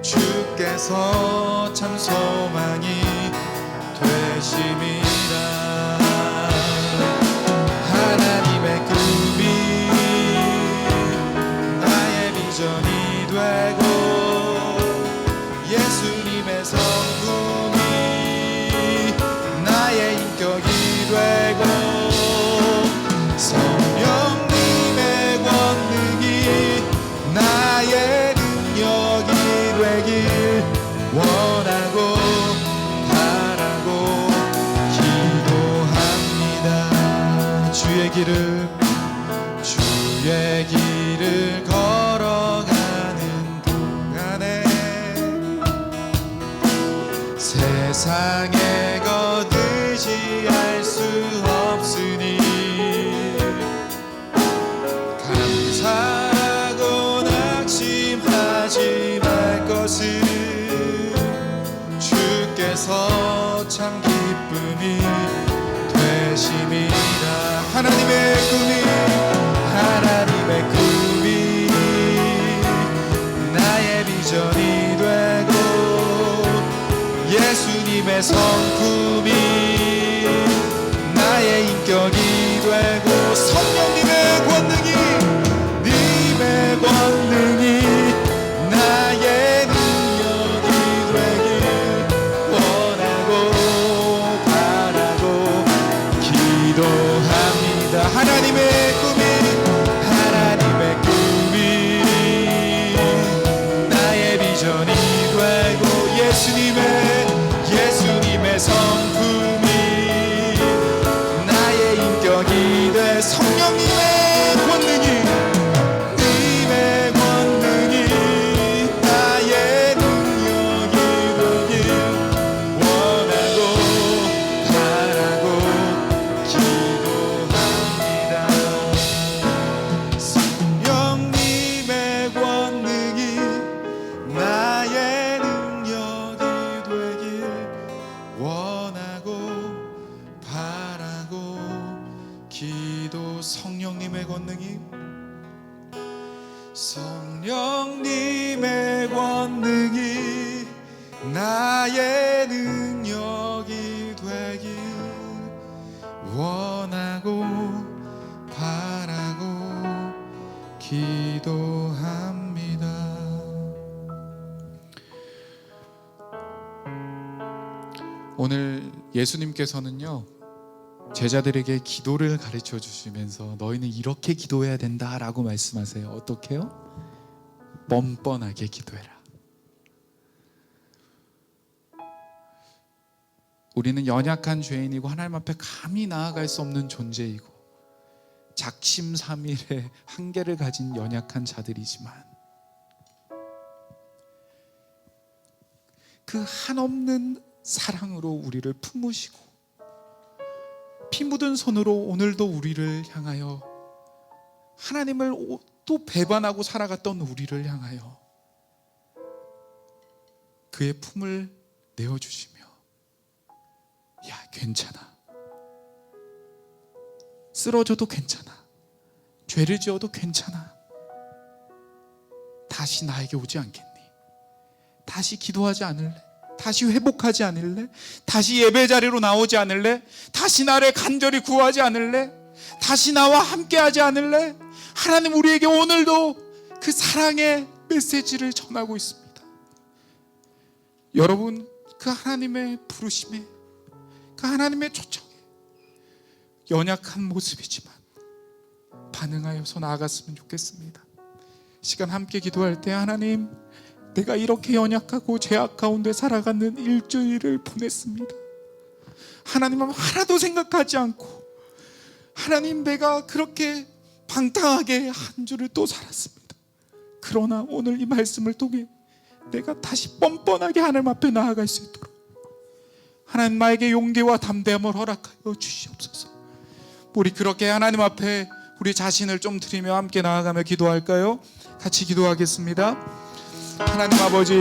주께 주께서 참 소망이 되심이라. 하나님의 꿈이 나의 비전이 되고 예수님의 성품이 나의 인격이 되고 성령님의 권능이 나의 능력이 되길 원하고 바라고 기도합니다. 주의 길을 걸어가는 동안에 세상에 거두지 알 수 없으니 감사하고 낙심하지 말 것을 주께서 참 기쁨이 되심이라. 하나님의 꿈이 나의 비전이 되고 예수님의 성품이 나의 인격이 되고 성령님의 권능이 나의 능력이 되길 원하고 바라고 기도합니다. 하나님의 꿈이 나의 비전이 되고 예수님의 성품이 나의 인격이 돼 성령님의 권능이 나의 능력이 되길 원하고 바라고 기도합니다. 성령님의 권능이 나의 능력이 되길 원하고 바라고 성령님의 권능이 나의 능력이 되길 원하고 바라고 기도합니다. 오늘 예수님께서는요 제자들에게 기도를 가르쳐 주시면서 너희는 이렇게 기도해야 된다라고 말씀하세요. 어떻게요? 뻔뻔하게 기도해라. 우리는 연약한 죄인이고 하나님 앞에 감히 나아갈 수 없는 존재이고 작심삼일의 한계를 가진 연약한 자들이지만 그 한없는 사랑으로 우리를 품으시고 피 묻은 손으로 오늘도 우리를 향하여 하나님을 또 배반하고 살아갔던 우리를 향하여 그의 품을 내어주시며 야 괜찮아, 쓰러져도 괜찮아, 죄를 지어도 괜찮아, 다시 나에게 오지 않겠니? 다시 기도하지 않을래? 다시 회복하지 않을래? 다시 예배 자리로 나오지 않을래? 다시 나를 간절히 구하지 않을래? 다시 나와 함께하지 않을래? 하나님 우리에게 오늘도 그 사랑의 메시지를 전하고 있습니다. 여러분 그 하나님의 부르심에 그 하나님의 초청에 연약한 모습이지만 반응하여서 나아갔으면 좋겠습니다. 시간 함께 기도할 때 하나님 내가 이렇게 연약하고 죄악 가운데 살아가는 일주일을 보냈습니다. 하나님 하나도 생각하지 않고 하나님 내가 그렇게 방탕하게 한 주를 또 살았습니다. 그러나 오늘 이 말씀을 통해 내가 다시 뻔뻔하게 하나님 앞에 나아갈 수 있도록 하나님 나에게 용기와 담대함을 허락하여 주시옵소서. 우리 그렇게 하나님 앞에 우리 자신을 좀 드리며 함께 나아가며 기도할까요? 같이 기도하겠습니다. 하나님 아버지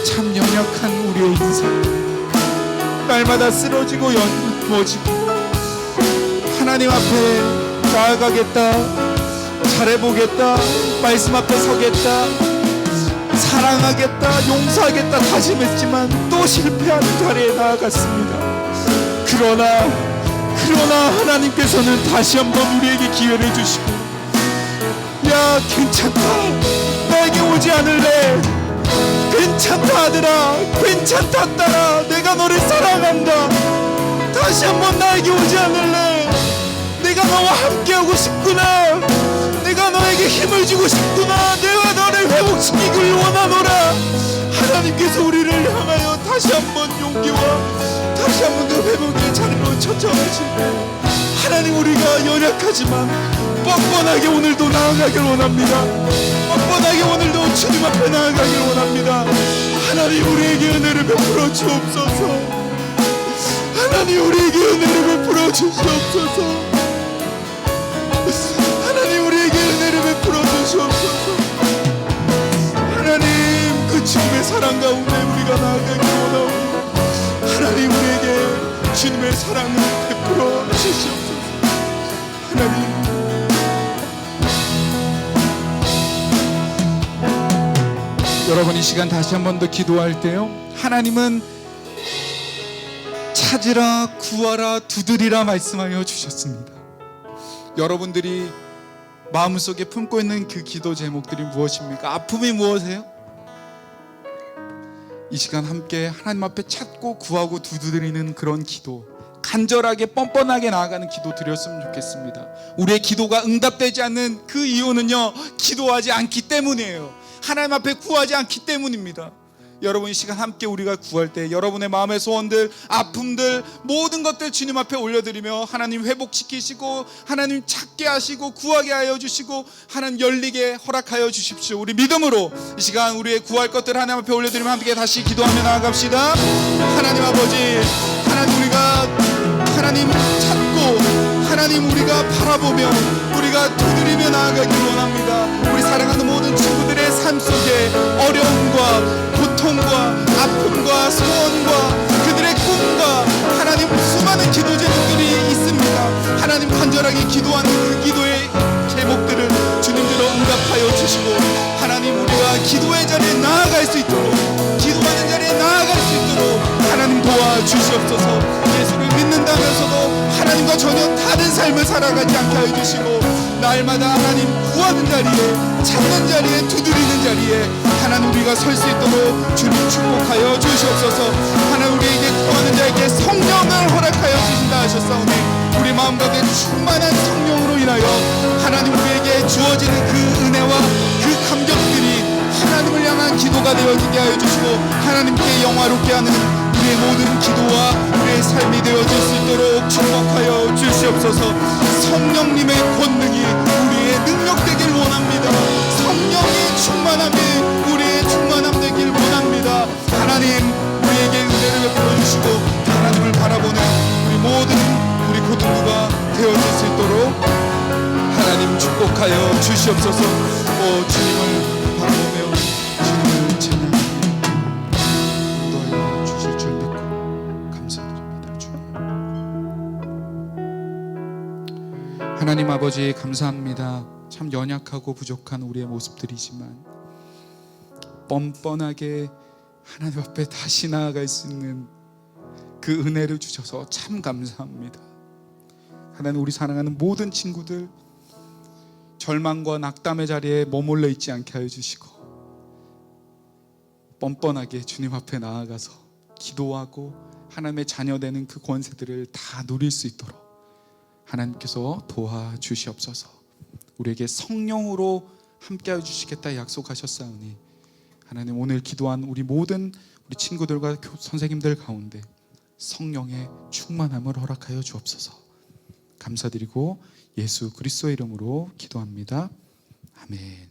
참 연약한 우리의 인생 날마다 쓰러지고 넘어지고 하나님 앞에 나아가겠다, 잘해보겠다, 말씀 앞에 서겠다, 사랑하겠다, 용서하겠다 다짐했지만 또 실패하는 자리에 나아갔습니다. 그러나 하나님께서는 다시 한번 우리에게 기회를 주시고, 야, 괜찮다, 나에게 오지 않을래, 괜찮다 아들아, 괜찮다 딸아, 내가 너를 사랑한다, 다시 한번 나에게 오지 않을래, 내가 너와 함께하고 싶구나, 내가 너에게 힘을 주고 싶구나, 내가 너를 회복시키길 원하노라. 하나님께서 우리를 향하여 다시 한번 용기와 다시 한번 그 회복의 자리로 초청하실 때, 하나님, 우리가 연약하지만 뻔뻔하게 오늘도 나아가길 원합니다. 뻔뻔하게 오늘도 주님 앞에 나아가길 원합니다. 하나님, 우리에게 은혜를 베풀어 주옵소서. 하나님, 우리에게 은혜를 베풀어 주시옵소서. 하나님, 우리에게 은혜를 베풀어 주시옵소서. 하나님, 그 주님의 사랑 가운데 우리가 나아가길 원하오니 하나님, 우리에게 주님의 사랑을 베풀어 주시옵소서. 하나님, 여러분, 이 시간 다시 한 번 더 기도할 때요, 하나님은 찾으라, 구하라, 두드리라 말씀하여 주셨습니다. 여러분들이 마음속에 품고 있는 그 기도 제목들이 무엇입니까? 아픔이 무엇이에요? 이 시간 함께 하나님 앞에 찾고 구하고 두드리는 그런 기도, 간절하게 뻔뻔하게 나아가는 기도 드렸으면 좋겠습니다. 우리의 기도가 응답되지 않는 그 이유는요, 기도하지 않기 때문이에요. 하나님 앞에 구하지 않기 때문입니다. 여러분, 이 시간 함께 우리가 구할 때 여러분의 마음의 소원들, 아픔들, 모든 것들 주님 앞에 올려드리며 하나님 회복시키시고 하나님 찾게 하시고 구하게 하여 주시고 하나님 열리게 허락하여 주십시오. 우리 믿음으로 이 시간 우리의 구할 것들 하나님 앞에 올려드리며 함께 다시 기도하며 나아갑시다. 하나님 아버지, 하나님, 우리가 하나님 찾고 하나님 우리가 바라보며 우리가 두드리며 나아가길 원합니다. 우리 사랑하는 모든 친구들의 삶 속에 어려움과 고통과 아픔과 소원과 그들의 꿈과 하나님 수많은 기도 제목들이 있습니다. 하나님, 간절하게 기도하는 그 기도의 제목들을 주님들로 응답하여 주시고 하나님, 우리가 기도의 자리에 나아갈 수 있도록, 기도하는 자리에 나아갈 수 있도록 하나님 도와주시옵소서. 예수를 믿는다면서도 하나님과 전혀 다른 삶을 살아가지 않게 하여 주시고, 날마다 하나님 구하는 자리에, 찾는 자리에, 두드리는 자리에 하나님 우리가 설 수 있도록 주님 축복하여 주시옵소서. 하나님, 우리에게 구하는 자에게 성령을 허락하여 주신다 하셨사오니 우리 마음 가운데 충만한 성령으로 인하여 하나님 우리에게 주어지는 그 은혜와 그 감격들이 하나님을 향한 기도가 되어지게 하여 주시고 하나님께 영화롭게 하는 우리의 모든 기도와 우리의 삶이 되어질 수 있도록 축복하여 주시옵소서. 성령님의 권능이 우리의 능력 되길 원합니다. 성령의 충만함이 우리의 충만함 되길 원합니다. 하나님, 우리에게 은혜를 베풀어 주시고 하나님을 바라보는 우리 모든 우리 고등부가 되어질 수 있도록 하나님 축복하여 주시옵소서. 주님을 바라보며 주님을 찬양합니다. 인도하여 주실 줄 믿고 감사드립니다. 주님, 하나님 아버지, 감사합니다. 참 연약하고 부족한 우리의 모습들이지만 뻔뻔하게 하나님 앞에 다시 나아갈 수 있는 그 은혜를 주셔서 참 감사합니다. 하나님, 우리 사랑하는 모든 친구들 절망과 낙담의 자리에 머물러 있지 않게 하여 주시고 뻔뻔하게 주님 앞에 나아가서 기도하고 하나님의 자녀 되는 그 권세들을 다 누릴 수 있도록 하나님께서 도와주시옵소서. 우리에게 성령으로 함께하여 주시겠다 약속하셨사오니 하나님, 오늘 기도한 우리 모든 우리 친구들과 선생님들 가운데 성령의 충만함을 허락하여 주옵소서. 감사드리고 예수 그리스도의 이름으로 기도합니다. 아멘.